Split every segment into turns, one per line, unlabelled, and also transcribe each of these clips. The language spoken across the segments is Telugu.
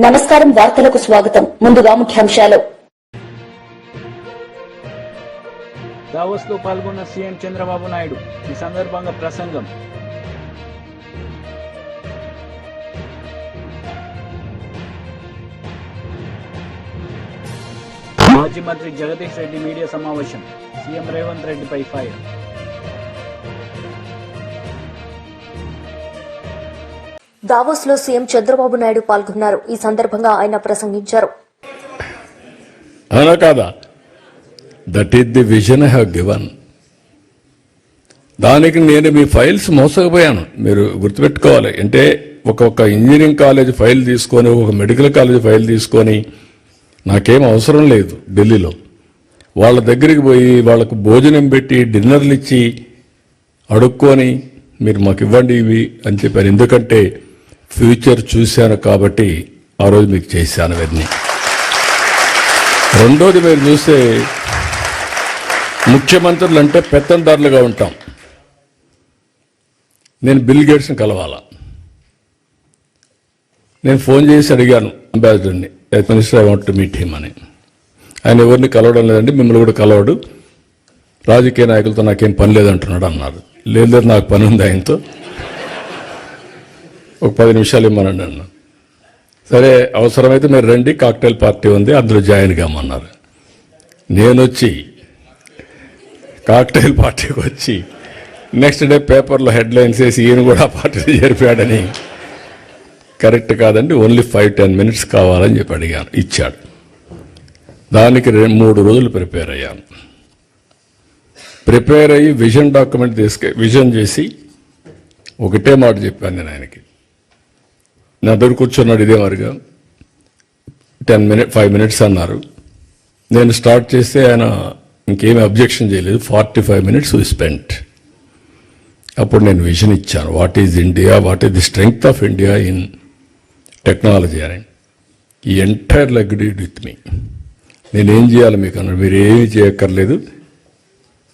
నమస్కారం వార్తలకు స్వాగతం. ముందుగా ముఖ్యాంశాలు.
దావోస్ లో పాల్గొన్న సీఎం చంద్రబాబు నాయుడు. ఈ సందర్భంగా ప్రసంగం. మాజీ మంత్రి జగదీష్ రెడ్డి మీడియా సమావేశం. సీఎం రేవంత్ రెడ్డిపై ఫైర్.
దావోస్ లో సీఎం చంద్రబాబు నాయుడు పాల్గొన్నారు. ఈ సందర్భంగా ఆయన ప్రసంగించారు.
అవునా కాదా? That is the vision I have given. దానికి నేను మీ ఫైల్స్ మోసకపోయాను. మీరు గుర్తుపెట్టుకోవాలి. అంటే ఒక్కొక్క ఇంజనీరింగ్ కాలేజ్ ఫైల్ తీసుకొని, ఒక మెడికల్ కాలేజ్ ఫైల్ తీసుకొని, నాకేం అవసరం లేదు ఢిల్లీలో. వాళ్ళ దగ్గరికి పోయి వాళ్ళకు భోజనం పెట్టి డిన్నర్లు ఇచ్చి అడుక్కొని మీరు మాకు ఇవ్వండి ఇవి అని చెప్పారు. ఎందుకంటే ఫ్యూచర్ చూశాను కాబట్టి ఆ రోజు మీకు చేశాను అవన్నీ. రెండోది, మీరు చూస్తే ముఖ్యమంత్రులు అంటే పెత్తందారులుగా ఉంటాం. నేను బిల్ గేట్స్ని కలవాలా. నేను ఫోన్ చేసి అడిగాను అంబాసిడర్ని, minister I want to meet him అని. ఆయన ఎవరిని కలవడం లేదండి, మిమ్మల్ని కూడా కలవడు, రాజకీయ నాయకులతో నాకేం పని లేదంటున్నాడు అన్నారు. లేదు, నాకు పని ఉంది ఆయనతో, ఒక 10 నిమిషాలు ఇమ్మనండి అన్నా. సరే, అవసరమైతే మీరు రండి, కాక్టైల్ పార్టీ ఉంది, అందులో జాయిన్ కామన్నారు. నేను వచ్చి కాక్టైల్ పార్టీకి వచ్చి నెక్స్ట్ డే పేపర్లో హెడ్లైన్స్ వేసి ఈయన కూడా పార్టీలో చేరిపాడని. కరెక్ట్ కాదండి, ఓన్లీ 5-10 మినిట్స్ కావాలని చెప్పి అడిగాను, ఇచ్చాడు. దానికి 3 రోజులు ప్రిపేర్ అయ్యాను. ప్రిపేర్ అయ్యి విజన్ డాక్యుమెంట్ విజన్ చేసి ఒకటే మాట చెప్పాను నేను ఆయనకి. నా దగ్గర కూర్చున్నాడు ఇదే మరిగా. 5 మినిట్స్ అన్నారు. నేను స్టార్ట్ చేస్తే ఆయన ఇంకేమీ అబ్జెక్షన్ చేయలేదు. 45 మినిట్స్ వి స్పెంట్. అప్పుడు నేను విజన్ ఇచ్చాను. What is India, what is the strength of India in technology అని. ఈ ఎంటైర్ అగ్రీడ్ విత్ మీ. నేనేం చేయాలి మీకు అన్నాడు. మీరు ఏమీ చేయక్కర్లేదు,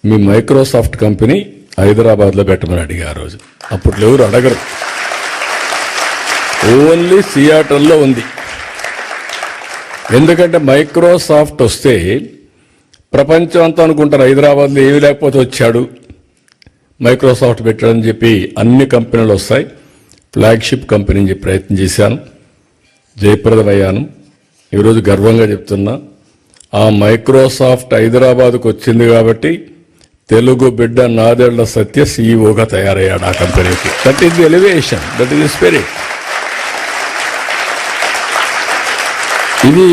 మీ మైక్రోసాఫ్ట్ కంపెనీ హైదరాబాద్లో పెట్టమని అడిగా ఆ రోజు. అప్పుడు ఎవరు అడగరు, ఓన్లీ సియాటల్లో ఉంది. ఎందుకంటే మైక్రోసాఫ్ట్ వస్తే ప్రపంచం అంతా అనుకుంటారు హైదరాబాద్లో ఏమీ లేకపోతే వచ్చాడు మైక్రోసాఫ్ట్ పెట్టాడని చెప్పి. అన్ని కంపెనీలు వస్తాయి. ఫ్లాగ్షిప్ కంపెనీ అని చెప్పి ప్రయత్నం చేశాను, జయప్రదమయ్యాను. ఈరోజు గర్వంగా చెప్తున్నా, ఆ మైక్రోసాఫ్ట్ హైదరాబాద్కు వచ్చింది కాబట్టి తెలుగు బిడ్డ నాదెళ్ల సత్య సీఈఓగా తయారయ్యాడు ఆ కంపెనీకి. That is the elevation, that is the spirit. ఇది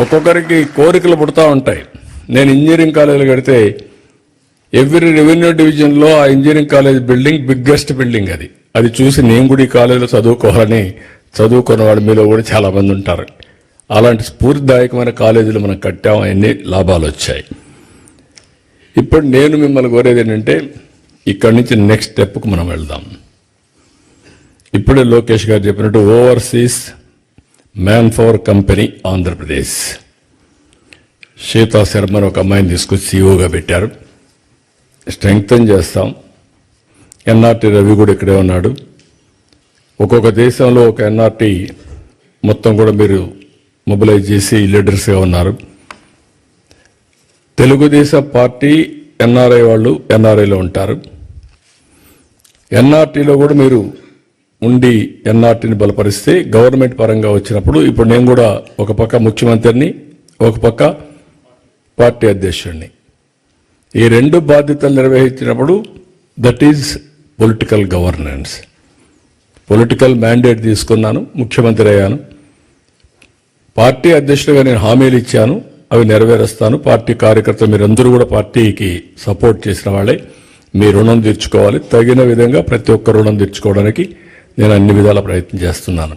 ఒక్కొక్కరికి కోరికలు పుడతా ఉంటాయి. నేను ఇంజనీరింగ్ కాలేజీలు కడితే ఎవ్రీ రెవెన్యూ డివిజన్లో ఆ engineering college building biggest building. అది చూసి నేను కూడా ఈ కాలేజీలో చదువుకోవాలని చదువుకున్న వాడి మీలో కూడా చాలామంది ఉంటారు. అలాంటి స్ఫూర్తిదాయకమైన కాలేజీలు మనం కట్టాం, అన్ని లాభాలు వచ్చాయి. ఇప్పుడు నేను మిమ్మల్ని కోరేది ఏంటంటే, ఇక్కడి నుంచి నెక్స్ట్ స్టెప్కు మనం వెళ్దాం. ఇప్పుడే లోకేష్ గారు చెప్పినట్టు overseas man power company Andhra Pradesh, Sita శర్మని ఒక అమ్మాయిని తీసుకొచ్చి సీఈఓగా పెట్టారు. స్ట్రెంగ్తన్ చేస్తాం. ఎన్ఆర్టీ రవి కూడా ఇక్కడే ఉన్నాడు. ఒక్కొక్క దేశంలో ఒక ఎన్ఆర్టీ మొత్తం కూడా మీరు మొబిలైజ్ చేసి లీడర్స్గా ఉన్నారు. తెలుగుదేశం పార్టీ ఎన్ఆర్ఐ వాళ్ళు ఎన్ఆర్ఐలో ఉంటారు. ఎన్ఆర్టీలో కూడా మీరు ఉండి ఎన్ఆర్టీని బలపరిస్తే గవర్నమెంట్ పరంగా వచ్చినప్పుడు, ఇప్పుడు నేను కూడా ఒక పక్క ముఖ్యమంత్రిని, ఒక పక్క పార్టీ అధ్యక్షుడిని, ఈ 2 బాధ్యతలు నిర్వహించినప్పుడు that is political governance. Political mandate తీసుకున్నాను, ముఖ్యమంత్రి అయ్యాను. పార్టీ అధ్యక్షుడిగా నేను హామీలు ఇచ్చాను, అవి నెరవేరుస్తాను. పార్టీ కార్యకర్తలు మీరందరూ కూడా పార్టీకి సపోర్ట్ చేసిన వాళ్ళే. మీ రుణం తీర్చుకోవాలి. తగిన విధంగా ప్రతి ఒక్క రుణం తీర్చుకోవడానికి నేను అన్ని విధాల ప్రయత్నం చేస్తున్నాను.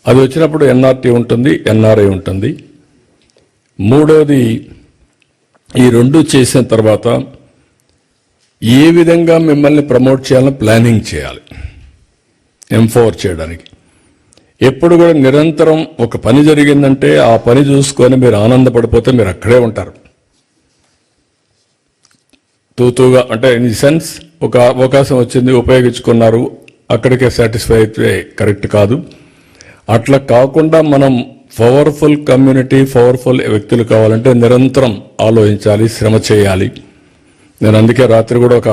అది వచ్చినప్పుడు ఎన్ఆర్టీ ఉంటుంది, ఎన్ఆర్ఐ ఉంటుంది. మూడోది, ఈ 2 చేసిన తర్వాత ఏ విధంగా మిమ్మల్ని ప్రమోట్ చేయాలని ప్లానింగ్ చేయాలి, ఎంపవర్ చేయడానికి. ఎప్పుడు కూడా నిరంతరం ఒక పని జరిగిందంటే ఆ పని చూసుకొని మీరు ఆనందపడిపోతే మీరు అక్కడే ఉంటారు. తూతూగా అంటే ఇన్ ది సెన్స్, ఒక అవకాశం వచ్చింది ఉపయోగించుకున్నారు, అక్కడికే సాటిస్ఫై అయితే కరెక్ట్ కాదు. అట్లా కాకుండా మనం పవర్ఫుల్ కమ్యూనిటీ, పవర్ఫుల్ వ్యక్తులు కావాలంటే నిరంతరం ఆలోచించాలి, శ్రమ చేయాలి. నేను అందుకే రాత్రి కూడా ఒక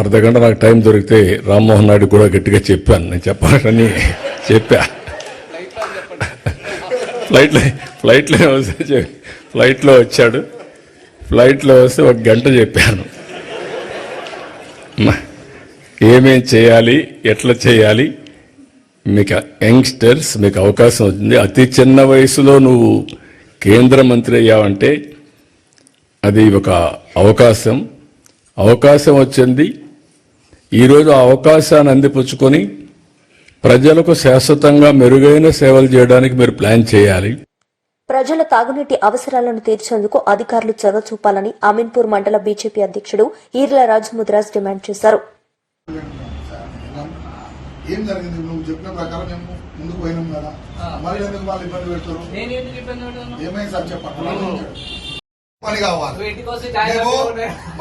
అర్ధగంట నాకు టైం దొరికితే రామ్మోహన్ నాయుడు కూడా గట్టిగా చెప్పాను. నేను చెప్పాలని చెప్పా. ఫ్లైట్లో వచ్చాడు. ఫ్లైట్లో వస్తే ఒక గంట చెప్పాను ఏమేం చేయాలి, ఎట్లా చేయాలి. మీకు యంగ్స్టర్స్, మీకు అవకాశం వచ్చింది. అతి చిన్న వయసులో నువ్వు కేంద్ర మంత్రి అయ్యావంటే అది ఒక అవకాశం వచ్చింది. ఈరోజు ఆ అవకాశాన్ని అందిపుచ్చుకొని ప్రజలకు శాశ్వతంగా మెరుగైన సేవలు చేయడానికి మీరు ప్లాన్ చేయాలి.
ప్రజల తాగునీటి అవసరాలను తీర్చేందుకు అధికారులు చొరవ చూపాలని అమీన్పూర్ మండల బీజేపీ అధ్యక్షుడు ఈర్ల రాజముద్రాజ్ డిమాండ్ చేశారు.
ఏం జరిగింది? నువ్వు చెప్పిన ప్రకారం మేము ముందుకు పోయినాం కదా, మరి ఎందుకు వాళ్ళు ఇబ్బంది పెడతారు? ఏమైంది సార్ చెప్పండి. పని కావాలి,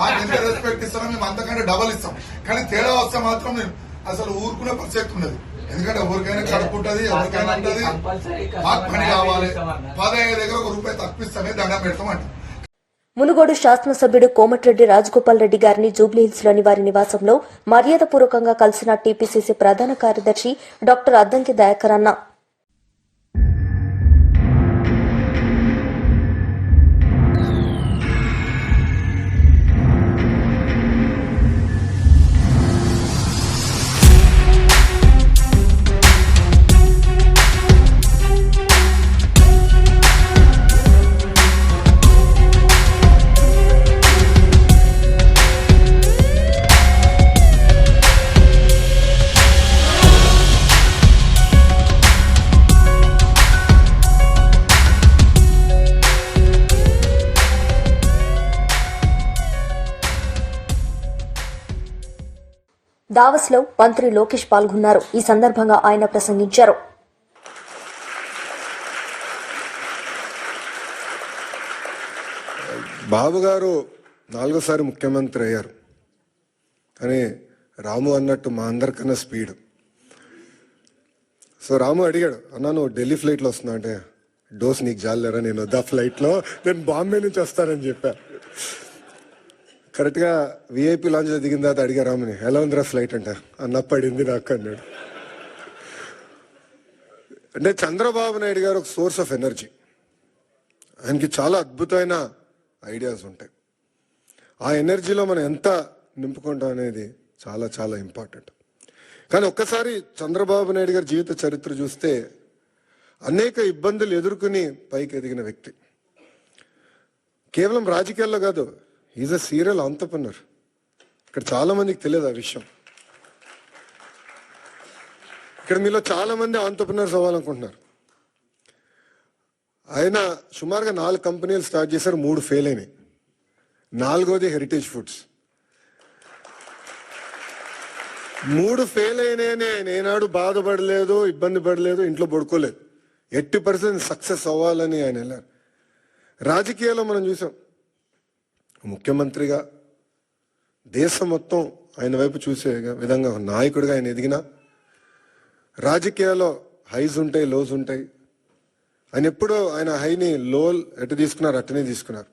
మాకు ఎంత రెస్పెక్ట్ ఇస్తారో మేము అంతకంటే డబల్ ఇస్తాం. కానీ తేడా వస్తే మాత్రం నేను అసలు ఊరుకునే పరిస్థితి ఉండదు. ఎందుకంటే ఎవరికైనా కడుపుంటది, ఎవరికైనా ఉంటది. మాకు పని కావాలి. 15 దగ్గర ₹1 తప్పిస్తామే దండం పెడతామంట.
మునుగోడు శాసనసభ్యుడు కోమటిరెడ్డి రాజగోపాల్ రెడ్డి గారిని జూబ్లీహిల్స్ లోని వారి నివాసంలో మర్యాదపూర్వకంగా కలిసిన టీపీసీసీ ప్రధాన కార్యదర్శి డాక్టర్ అద్దంకి దయాకర్ అన్న. దావస్ లో మంత్రి లోకేష్ పాల్గొన్నారు. ఈ సందర్భంగా ఆయన ప్రసంగించారు.
బాబు గారు 4వ ముఖ్యమంత్రి అయ్యారు. కానీ రాము అన్నట్టు మా అందరికన్నా స్పీడ్. సో రాము అడిగాడు, అన్నా నువ్వు ఢిల్లీ ఫ్లైట్లో వస్తున్నా అంటే, డోస్ నీకు జాలేరా, నేను వద్దా ఫ్లైట్లో, నేను బాంబే నుంచి వస్తానని చెప్పా. కరెక్ట్గా విఐపి లాంచ్లో దిగిన తర్వాత అడిగా రాముని, ఎలా ఉందిరా ఫ్లైట్ అంట. అన్న పడింది నాకు అన్నాడు. అంటే చంద్రబాబు నాయుడు గారు ఒక సోర్స్ ఆఫ్ ఎనర్జీ. ఆయనకి చాలా అద్భుతమైన ఐడియాస్ ఉంటాయి. ఆ ఎనర్జీలో మనం ఎంత నింపుకుంటాం అనేది చాలా చాలా ఇంపార్టెంట్. కానీ ఒక్కసారి చంద్రబాబు నాయుడు గారి జీవిత చరిత్ర చూస్తే అనేక ఇబ్బందులు ఎదుర్కొని పైకి ఎదిగిన వ్యక్తి. కేవలం రాజకీయాల్లో కాదు, ఈజ్ అ సీరియల్ ఆంటర్‌ప్రెన్యూర్. ఇక్కడ చాలా మందికి తెలియదు ఆ విషయం. ఇక్కడ మీలో చాలా మంది ఆంటర్‌ప్రెన్యూర్స్ అవ్వాలనుకుంటున్నారు. ఆయన సుమారుగా 4 కంపెనీలు స్టార్ట్ చేశారు, 3 ఫెయిల్ అయినాయి. 4వది హెరిటేజ్ ఫుడ్స్. 3 ఫెయిల్ అయినాయని ఆయన ఏనాడు బాధపడలేదు, ఇబ్బంది పడలేదు, ఇంట్లో పడుకోలేదు. 80% సక్సెస్ అవ్వాలని ఆయన వెళ్ళారు. రాజకీయాల్లో మనం చూసాం, ముఖ్యమంత్రిగా దేశం మొత్తం ఆయన వైపు చూసే విధంగా నాయకుడిగా ఆయన ఎదిగిన, రాజకీయాల్లో హైస్ ఉంటాయి, లోస్ ఉంటాయి. ఆయన ఎప్పుడూ ఆయన హైని లో ఎటు తీసుకున్నారు అట్టనే తీసుకున్నారు.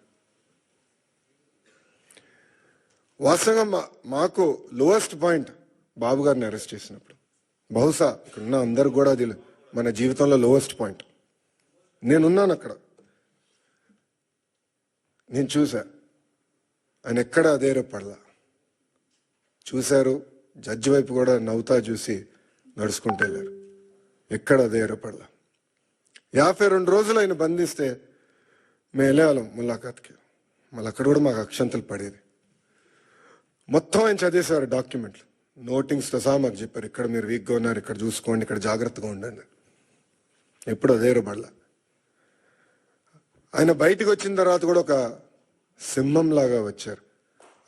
వాస్తవంగా మాకు లోయెస్ట్ పాయింట్ బాబు గారిని అరెస్ట్ చేసినప్పుడు, బహుశా ఇక్కడున్న అందరు కూడా అది మన జీవితంలో లోయెస్ట్ పాయింట్. నేనున్నాను అక్కడ, నేను చూసా ఆయన ఎక్కడ అధైర్యపడలా. చూశారు, జడ్జి వైపు కూడా నవ్వుతా చూసి నడుచుకుంటూ వెళ్ళారు. ఎక్కడ అధైర్యపడలా. 52 రోజులు ఆయన బంధిస్తే మేము వెళ్ళేవాళ్ళం ములాఖాత్కి. మళ్ళీ అక్కడ కూడా మాకు అక్షంతలు పడేది. మొత్తం ఆయన చదివేసేవారు డాక్యుమెంట్లు, నోటింగ్స్తో సహా మాకు చెప్పారు, ఇక్కడ మీరు వీక్గా ఉన్నారు, ఇక్కడ చూసుకోండి, ఇక్కడ జాగ్రత్తగా ఉండండి. ఎప్పుడు అధైర్యపడలా. ఆయన బయటికి వచ్చిన తర్వాత కూడా ఒక సింహం లాగా వచ్చారు.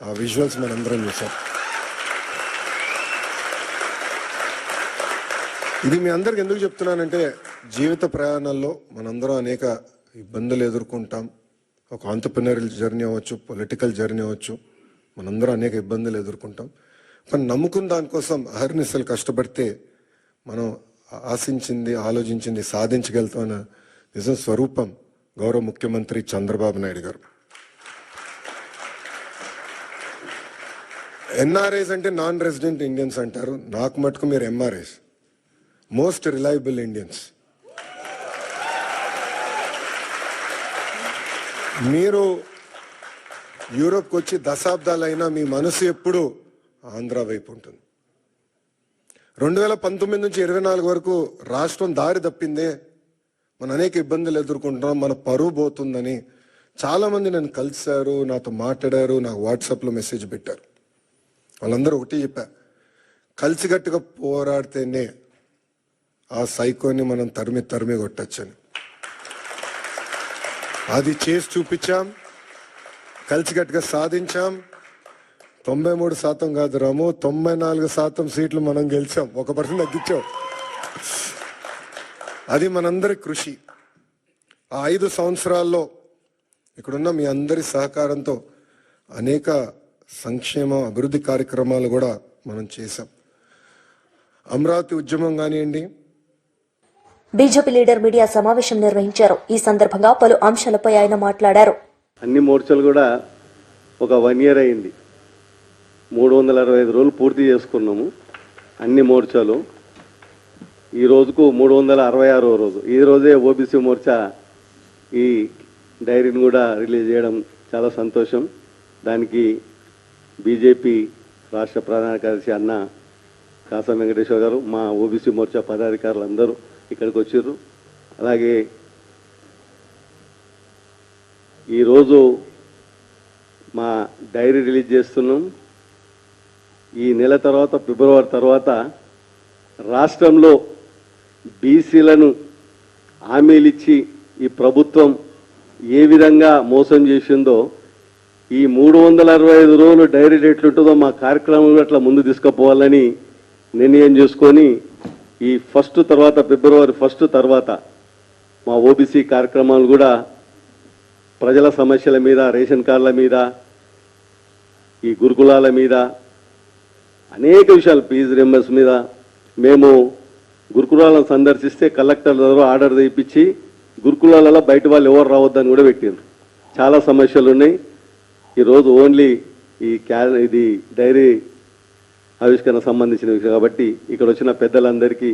ఆ విజువల్స్ మనందరం చూసాం. ఇది మీ అందరికి ఎందుకు చెప్తున్నానంటే, జీవిత ప్రయాణాల్లో మనందరం అనేక ఇబ్బందులు ఎదుర్కొంటాం. ఒక ఆంటర్‌ప్రెన్యూరల్ జర్నీ అవ్వచ్చు, పొలిటికల్ జర్నీ అవ్వచ్చు, మనందరం అనేక ఇబ్బందులు ఎదుర్కొంటాం. కానీ నమ్ముకున్న దానికోసం అహర్నిశలు కష్టపడితే మనం ఆశించింది, ఆలోచించింది సాధించగలుగుతామన్న నిజం స్వరూపం గౌరవ ముఖ్యమంత్రి చంద్రబాబు నాయుడు గారు. ఎన్ఆర్ఐస్ అంటే నాన్ రెసిడెంట్ ఇండియన్స్ అంటారు. నాకు మటుకు మీరు ఎంఆర్ఐస్, మోస్ట్ రిలయబుల్ ఇండియన్స్. మీరు యూరోప్కి వచ్చి దశాబ్దాలైనా మీ మనసు ఎప్పుడు ఆంధ్ర వైపు ఉంటుంది. 2019 నుంచి 24 వరకు రాష్ట్రం దారి తప్పిందే, మనం అనేక ఇబ్బందులు ఎదుర్కొంటున్నాం, మన పరువు పోతుందని చాలామంది నన్ను కలిశారు, నాతో మాట్లాడారు, నాకు వాట్సాప్లో మెసేజ్ పెట్టారు. వాళ్ళందరూ ఒకటి చెప్పా, కలిసికట్టుగా పోరాడితేనే ఆ సైకోని మనం తరిమి కొట్టచ్చని. అది చేసి చూపించాం, కలిసికట్టుగా సాధించాం. 93% కాదు రాము, 94% సీట్లు మనం గెలిచాం, 1% తగ్గించాం. అది మనందరి కృషి. ఆ 5 సంవత్సరాల్లో ఇక్కడున్న మీ అందరి సహకారంతో అనేక సంక్షేమ అభివృద్ధి కార్యక్రమాలు కూడా మనం చేశాం. అమరావతి ఉద్యమం కానివ్వండి.
బీజేపీ లీడర్ మీడియా సమావేశం నిర్వహించారు. ఈ సందర్భంగా పలు అంశాలపై ఆయన మాట్లాడారు.
అన్ని మోర్చాలు కూడా ఒక 1 year అయింది. 365 రోజులు పూర్తి చేసుకున్నాము అన్ని మోర్చాలు. ఈ రోజుకు 366వ రోజు. ఈ రోజే ఓబీసీ మోర్చా ఈ డైరీని కూడా రిలీజ్ చేయడం చాలా సంతోషం. దానికి బీజేపీ రాష్ట్ర ప్రధాన కార్యదర్శి అన్న కాసం వెంకటేశ్వర గారు, మా ఓబీసీ మోర్చా పదాధికారులు అందరూ ఇక్కడికి వచ్చారు. అలాగే ఈరోజు మా డైరీ రిలీజ్ చేస్తున్నాం. ఈ నెల తర్వాత, ఫిబ్రవరి తర్వాత రాష్ట్రంలో బీసీలను హామీలిచ్చి ఈ ప్రభుత్వం ఏ విధంగా మోసం చేసిందో, ఈ 365 రోజులు డైరీ ఎట్లుంటుందో మా కార్యక్రమం అట్లా ముందు తీసుకుపోవాలని నిర్ణయం చేసుకొని ఈ ఫిబ్రవరి 1 తర్వాత మా ఓబీసీ కార్యక్రమాలు కూడా ప్రజల సమస్యల మీద, రేషన్ కార్డుల మీద, ఈ గురుకులాల మీద, అనేక విషయాలు, ఫీజు రింబర్స్ మీద మేము గురుకులాలను సందర్శిస్తే కలెక్టర్ ద్వారా ఆర్డర్ తెప్పించి గురుకులాలలో బయట వాళ్ళు ఎవరు రావద్దని కూడా పెట్టిండ్రు. చాలా సమస్యలు ఉన్నాయి. ఈరోజు ఓన్లీ ఇది డైరీ ఆవిష్కరణ సంబంధించిన విషయం కాబట్టి ఇక్కడ వచ్చిన పెద్దలందరికీ,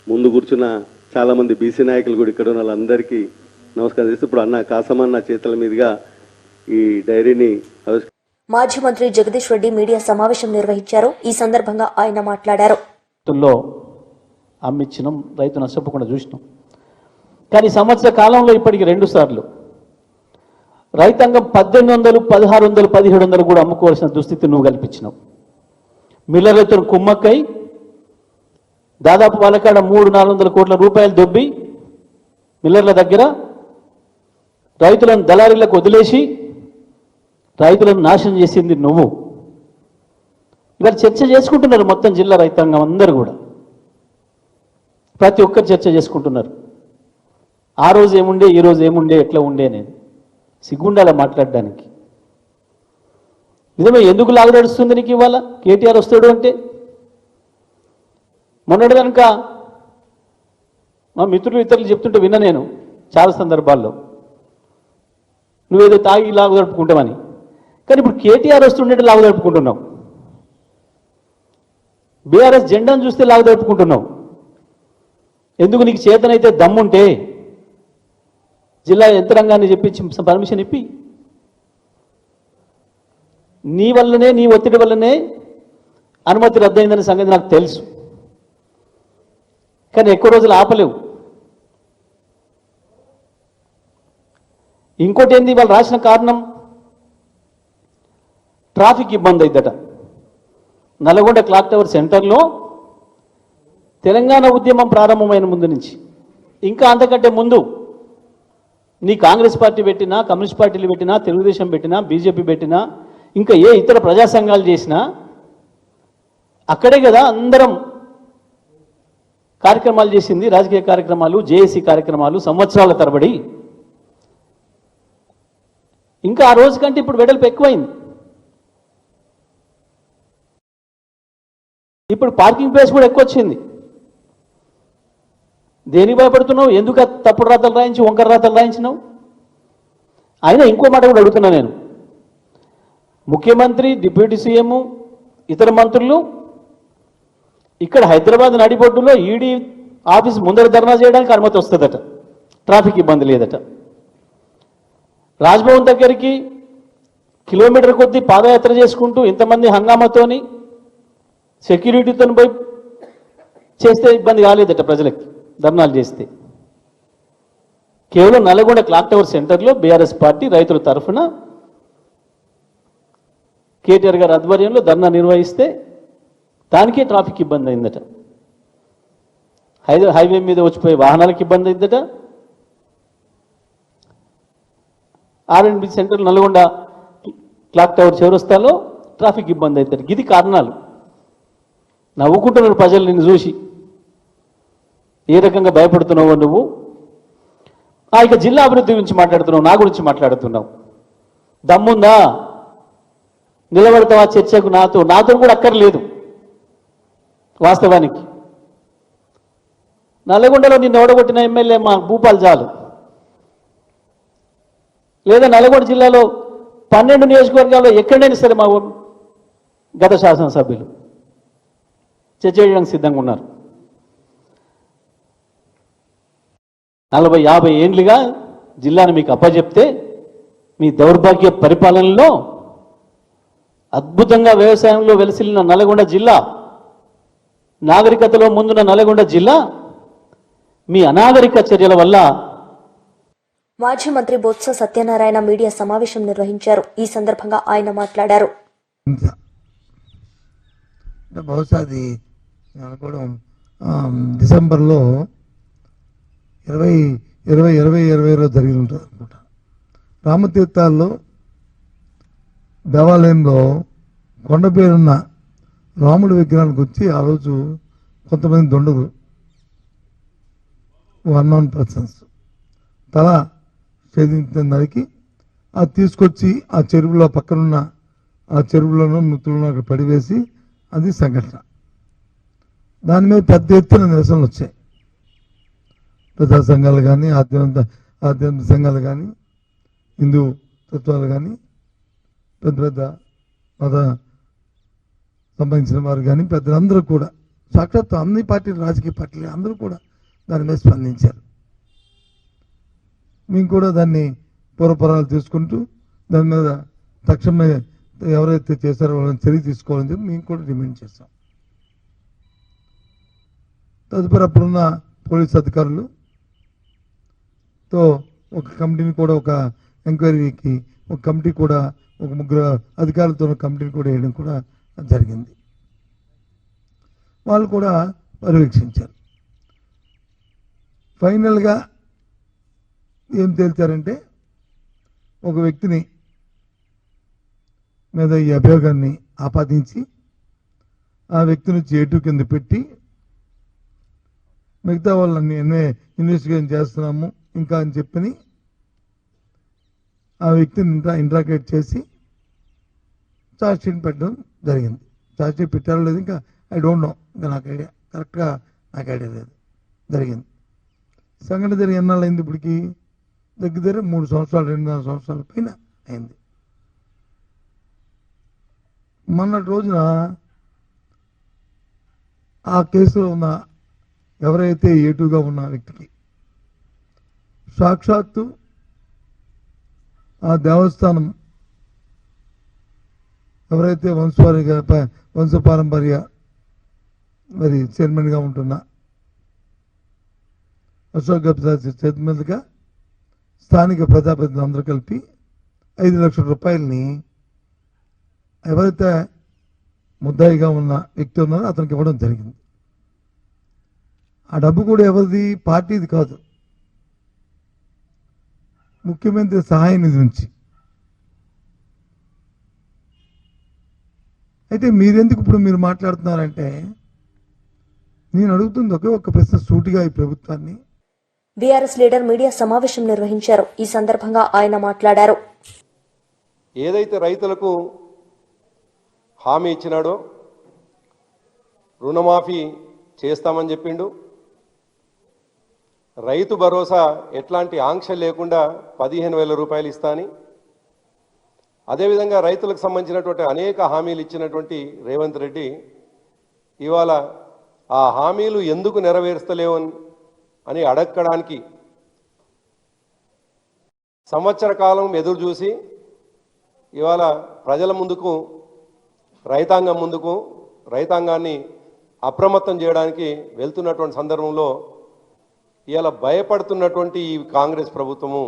ముందు కూర్చున్న చాలామంది బీసీ నాయకులు కూడా ఇక్కడ ఉన్న వాళ్ళందరికీ నమస్కారం చేస్తూ ఇప్పుడు అన్న కాసమన్న చేతుల మీదుగా ఈ డైరీని
మాజీ మంత్రి జగదీష్ రెడ్డి మీడియా సమావేశం నిర్వహించారు. ఈ సందర్భంగా ఆయన మాట్లాడారు.
అమ్మిచ్చినాం, రైతు నష్టపోకుండా చూసినాం. కానీ సంవత్సర కాలంలో ఇప్పటికి 2 సార్లు రైతాంగం 1800, 1600, 1700 కూడా అమ్ముకోవాల్సిన దుస్థితి నువ్వు కల్పించినావు. మిల్లర్లతో కుమ్మక్కై దాదాపు వాళ్ళకాడ 300-400 కోట్ల రూపాయలు దొబ్బి మిల్లర్ల దగ్గర రైతులను దళారీలకు వదిలేసి రైతులను నాశనం చేసింది నువ్వు. ఇవాళ చర్చ చేసుకుంటున్నారు మొత్తం జిల్లా రైతాంగం అందరూ కూడా, ప్రతి ఒక్కరు చర్చ చేసుకుంటున్నారు. ఆ రోజు ఏముండే, ఈ రోజు ఏముండే, ఎట్లా ఉండే అనేది సిగ్గుండాల మాట్లాడడానికి. నిజమే, ఎందుకు లాగదడుస్తుంది నీకు ఇవాళ? కేటీఆర్ వస్తాడు అంటే మొన్నటి కనుక మా మిత్రులు ఇతరులు చెప్తుంటే విన్నా నేను చాలా సందర్భాల్లో, నువ్వేదో తాగి లాగు జరుపుకుంటామని. కానీ ఇప్పుడు కేటీఆర్ వస్తుండే లాగు జరుపుకుంటున్నావు. బీఆర్ఎస్ జెండాను చూస్తే లాగు జరుపుకుంటున్నావు. ఎందుకు? నీకు చేతనైతే దమ్ముంటే జిల్లా యంత్రాంగాన్ని చెప్పించి పర్మిషన్ ఇప్పి, నీ వల్లనే, నీ ఒత్తిడి వల్లనే అనుమతి రద్దయిందనే సంగతి నాకు తెలుసు. కానీ ఎక్కువ రోజులు ఆపలేవు. ఇంకోటి ఏంది, వాళ్ళు రాసిన కారణం ట్రాఫిక్ ఇబ్బంది అయిద్దట. నల్గొండ క్లాక్ టవర్ సెంటర్లో తెలంగాణ ఉద్యమం ప్రారంభమైన ముందు నుంచి, ఇంకా అంతకంటే ముందు నీ కాంగ్రెస్ పార్టీ పెట్టినా, కమ్యూనిస్ట్ పార్టీలు పెట్టినా, తెలుగుదేశం పెట్టినా, బీజేపీ పెట్టినా, ఇంకా ఏ ఇతర ప్రజా సంఘాలు చేసినా అక్కడే కదా అందరం కార్యక్రమాలు చేసింది. రాజకీయ కార్యక్రమాలు, జేఏసీ కార్యక్రమాలు సంవత్సరాల తరబడి. ఇంకా ఆ రోజు కంటే ఇప్పుడు వెడల్పు ఎక్కువైంది. ఇప్పుడు పార్కింగ్ ప్లేస్ కూడా ఎక్కువ వచ్చింది. దేనికి భయపడుతున్నావు? ఎందుకు తప్పుడు రాతలు రాయించి వంకర రాతలు రాయించినావు? అయినా ఇంకో మాట కూడా అడుగుతున్నా నేను, ముఖ్యమంత్రి, డిప్యూటీ సీఎం, ఇతర మంత్రులు ఇక్కడ హైదరాబాద్ నడిబొడ్డులో ఈడీ ఆఫీస్ ముందర ధర్నా చేయడానికి అనుమతి వస్తుందట, ట్రాఫిక్ ఇబ్బంది లేదట. రాజ్భవన్ దగ్గరికి కిలోమీటర్ కొద్దీ పాదయాత్ర చేసుకుంటూ ఇంతమంది హంగామాతోని సెక్యూరిటీతో పోయి చేస్తే ఇబ్బంది కాలేదట ప్రజలకి ధర్నాలు చేస్తే. కేవలం నల్గొండ క్లాక్ టవర్ సెంటర్లో బీఆర్ఎస్ పార్టీ రైతుల తరఫున కేటీఆర్ గారి ఆధ్వర్యంలో ధర్నా నిర్వహిస్తే దానికే ట్రాఫిక్ ఇబ్బంది అయిందట. హైవే మీద వచ్చిపోయే వాహనాలకు ఇబ్బంది అయిందట. R&B centre Nalgonda clock tower చౌరస్తాలో ట్రాఫిక్ ఇబ్బంది అవుతారు. ఇది కారణాలు. నవ్వుకుంటున్నారు ప్రజలు నిన్ను చూసి, ఏ రకంగా భయపడుతున్నావు నువ్వు. ఇక జిల్లా అభివృద్ధి గురించి మాట్లాడుతున్నావు, నా గురించి మాట్లాడుతున్నావు. దమ్ముందా? నిలబడతావా చర్చకు? నాతో కూడా అక్కర్లేదు. వాస్తవానికి నల్గొండలో నిన్ను ఓడగొట్టిన ఎమ్మెల్యే మా భూపాల్ చాలు, లేదా నల్గొండ జిల్లాలో 12 నియోజకవర్గాల్లో ఎక్కడైనా సరే మా గత శాసనసభ్యులు చర్చ చేయడానికి సిద్ధంగా ఉన్నారు. 40-50 ఏండ్లుగా జిల్లాను మీకు అప్పచెప్తే మీ దౌర్భాగ్య పరిపాలనలో అద్భుతంగా వ్యవసాయంలో వెలసిల్లిన నల్గొండ జిల్లా, నాగరికతలో ముందున్న నల్గొండ జిల్లా మీ అనాగరిక చర్యల వల్ల.
మాజీ మంత్రి బొత్స సత్యనారాయణ మీడియా సమావేశం నిర్వహించారు. ఈ సందర్భంగా ఆయన మాట్లాడారు.
బహుశా అది అనుకోవడం డిసెంబర్లో 2020 జరిగి ఉంటుంది అనుకుంటా. రామతీర్థాల్లో దేవాలయంలో కొండ పేరున్న రాముడి విగ్రహానికి వచ్చి ఆ రోజు కొంతమంది దొండలు, అన్నోన్ పర్సన్స్ తల ఛేదించిన దానికి అది తీసుకొచ్చి ఆ చెరువులో పక్కనున్న ఆ చెరువులను నృతులను అక్కడ పడివేసి అది సంఘటన. దాని మీద పెద్ద ఎత్తున నిరసనలు వచ్చాయి. ప్రజా సంఘాలు కానీ, ఆధ్యాత్మిక సంఘాలు కానీ, హిందూ తత్వాలు కానీ, పెద్ద పెద్ద మత సంబంధించిన వారు కానీ, పెద్దలందరూ కూడా, సాక్షాత్తు అన్ని పార్టీలు, రాజకీయ పార్టీలు అందరూ కూడా దాని మీద స్పందించారు. మేము కూడా దాన్ని పూర్వపరాలు తీసుకుంటూ దాని మీద తక్షణమే ఎవరైతే చేశారో వాళ్ళని చర్య తీసుకోవాలని చెప్పి మేము కూడా డిమాండ్ చేస్తాం. తదుపరి అప్పుడున్న పోలీస్ అధికారులతో ఒక కమిటీని కూడా, ఒక ఎంక్వైరీకి ఒక కమిటీ కూడా, ఒక 3 అధికారులతో కమిటీని కూడా వేయడం కూడా జరిగింది. వాళ్ళు కూడా పర్యవేక్షించారు. ఫైనల్గా ఏం తేల్చారంటే, ఒక వ్యక్తిని మీద ఈ అభియోగాన్ని ఆపాదించి ఆ వ్యక్తిని చేటు కింద పెట్టి మిగతా వాళ్ళని ఇన్వెస్టిగేషన్ చేస్తున్నాము ఇంకా అని చెప్పని ఆ వ్యక్తిని ఇంట్రాగేట్ చేసి ఛార్జ్ షీట్ పెట్టడం జరిగింది. ఛార్జ్ షీట్ పెట్టారో లేదు ఇంకా ఐ డోంట్ నో, ఇంకా నాకు ఐడియా కరెక్ట్గా నాకు ఐడియా లేదు. జరిగింది. సంఘటన జరిగి ఎన్నాళ్ళు అయింది? ఇప్పటికి దగ్గర 3 సంవత్సరాలు, 2.5 సంవత్సరాల పైన అయింది. మొన్నటి రోజున ఆ కేసులో ఉన్న ఎవరైతే ఏటుగా ఉన్న వ్యక్తికి సాక్షాత్తు ఆ దేవస్థానం ఎవరైతే వంశపారంపర్య మరి చైర్మన్గా ఉంటున్న అశోక్ గజపతి చేతి మీదుగా స్థానిక ప్రజాప్రతినిధులు అందరూ కలిపి 5 లక్షల రూపాయలని ఎవరైతే ముద్దాయిగా ఉన్న వ్యక్తి ఉన్నారో అతనికి ఇవ్వడం జరిగింది. ఆ డబ్బు కూడా ఎవరిది? పార్టీది కాదు, ముఖ్యమంత్రి సహాయ నిధి నుంచి. అయితే మీరెందుకు ఇప్పుడు మీరు మాట్లాడుతున్నారంటే, నేను అడుగుతుంది ఒకే ఒక్క ప్రశ్న సూటిగా ఈ ప్రభుత్వాన్ని.
బీఆర్ఎస్ లీడర్ మీడియా సమావేశం నిర్వహించారు. ఈ సందర్భంగా ఆయన మాట్లాడారు.
ఏదైతే రైతులకు హామీ ఇచ్చినాడో, రుణమాఫీ చేస్తామని చెప్పిండు, రైతు భరోసా ఎట్లాంటి ఆంక్ష లేకుండా 15,000 రూపాయలు ఇస్తా అని, అదేవిధంగా రైతులకు సంబంధించినటువంటి అనేక హామీలు ఇచ్చినటువంటి రేవంత్ రెడ్డి ఇవాళ ఆ హామీలు ఎందుకు నెరవేరుస్తలేవు అని అడగడానికి సంవత్సర కాలం ఎదురు చూసి ఇవాళ ప్రజల ముందుకు, రైతాంగం ముందుకు, రైతాంగాన్ని అప్రమత్తం చేయడానికి వెళ్తున్నటువంటి సందర్భంలో ఇవాళ భయపడుతున్నటువంటి ఈ కాంగ్రెస్ ప్రభుత్వము,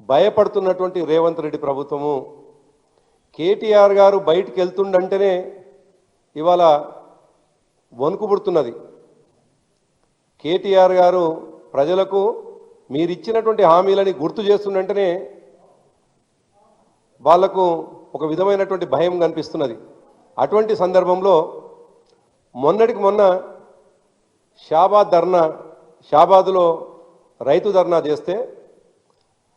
భయపడుతున్నటువంటి రేవంత్ రెడ్డి ప్రభుత్వము, కేటీఆర్ గారు బయటికి వెళ్తుండంటేనే ఇవాళ వణుకు పుడుతున్నది. కేటీఆర్ గారు ప్రజలకు మీరిచ్చినటువంటి హామీలని గుర్తు చేస్తుండంటేనే వాళ్లకు ఒక విధమైనటువంటి భయం కనిపిస్తున్నది. అటువంటి సందర్భంలో మొన్నటికి మొన్న షాబాద్లో రైతు ధర్నా చేస్తే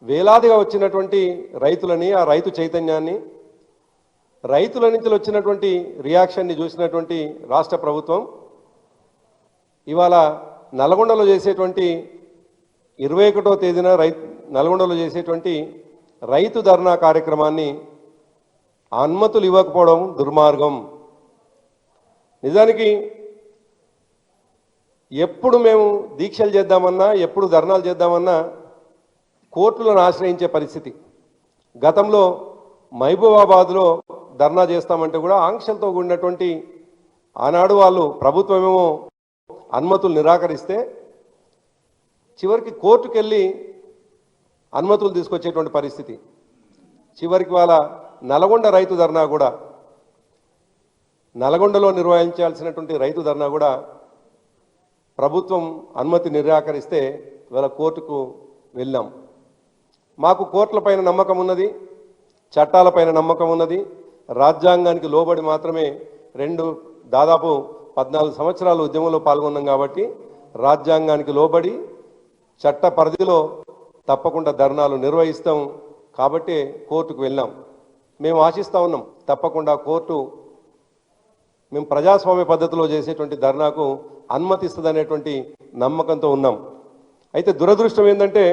వేలాదిగా వచ్చినటువంటి రైతులని, ఆ రైతు చైతన్యాన్ని, రైతుల నుంచి వచ్చినటువంటి రియాక్షన్ని చూసినటువంటి రాష్ట్ర ప్రభుత్వం ఇవాళ నల్గొండలో చేసేటువంటి 21వ తేదీన నల్గొండలో చేసేటువంటి రైతు ధర్నా కార్యక్రమాన్ని అనుమతులు ఇవ్వకపోవడం దుర్మార్గం. నిజానికి ఎప్పుడు మేము దీక్షలు చేద్దామన్నా, ఎప్పుడు ధర్నాలు చేద్దామన్నా కోర్టులను ఆశ్రయించే పరిస్థితి. గతంలో మహబూబాబాద్లో ధర్నా చేస్తామంటే కూడా ఆంక్షలతో కూడినటువంటి ఆనాడు వాళ్ళు ప్రభుత్వమేమో అనుమతులు నిరాకరిస్తే చివరికి కోర్టుకు వెళ్ళి అనుమతులు తీసుకొచ్చేటువంటి పరిస్థితి. చివరికి వాళ్ళ నల్గొండ రైతు ధర్నా కూడా, నల్గొండలో నిర్వహించాల్సినటువంటి రైతు ధర్నా కూడా ప్రభుత్వం అనుమతి నిరాకరిస్తే ఇవాళ కోర్టుకు వెళ్ళాం. మాకు కోర్టులపైన నమ్మకం ఉన్నది, చట్టాలపైన నమ్మకం ఉన్నది. రాజ్యాంగానికి లోబడి మాత్రమే దాదాపు 14 సంవత్సరాలు ఉద్యమంలో పాల్గొన్నాం కాబట్టి రాజ్యాంగానికి లోబడి చట్ట పరిధిలో తప్పకుండా ధర్నాలు నిర్వహిస్తాం. కాబట్టి కోర్టుకు వెళ్ళాం. మేము ఆశిస్తూ ఉన్నాం తప్పకుండా కోర్టు మేము ప్రజాస్వామ్య పద్ధతిలో చేసేటువంటి ధర్నాకు అనుమతిస్తుందనేటువంటి నమ్మకంతో ఉన్నాం. అయితే దురదృష్టం ఏంటంటే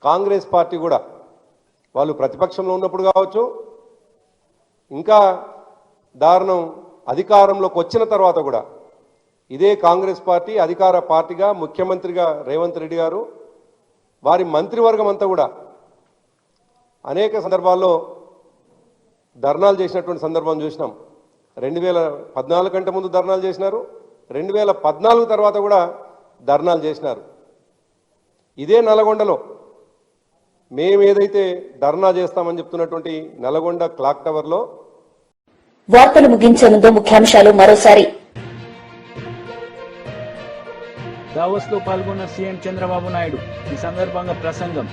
కాంగ్రెస్ పార్టీ కూడా వాళ్ళు ప్రతిపక్షంలో ఉన్నప్పుడు కావచ్చు, ఇంకా దారుణం అధికారంలోకి వచ్చిన తర్వాత కూడా ఇదే కాంగ్రెస్ పార్టీ అధికార పార్టీగా, ముఖ్యమంత్రిగా రేవంత్ రెడ్డి గారు, వారి మంత్రివర్గం అంతా కూడా అనేక సందర్భాల్లో ధర్నాలు చేసినటువంటి సందర్భం చూసినాం. 2014 కంటే ముందు ధర్నాలు చేసినారు, 2014 తర్వాత కూడా ధర్నాలు చేసినారు. ఇదే నల్గొండలో మేము ఏదైతే ధర్నా చేస్తామని చెప్తున్నటువంటి నల్గొండ క్లాక్ టవర్లో.
వార్తలు ముగించే ముందు ముఖ్యాంశాలు మరోసారి.
దావోస్ లో పాల్గొన్న సీఎం చంద్రబాబు నాయుడు. ఈ సందర్భంగా ప్రసంగం.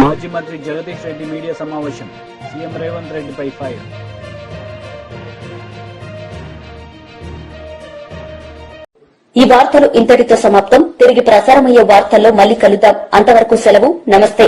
మాజీ మంత్రి జగదీష్ రెడ్డి మీడియా సమావేశం. సీఎం రేవంత్ రెడ్డిపై ఫైర్.
ఈ వార్తలు ఇంతటితో సమాప్తం. తిరిగి ప్రసారమయ్యే వార్తల్లో మళ్లీ కలుద్దాం. అంతవరకు సెలవు. నమస్తే.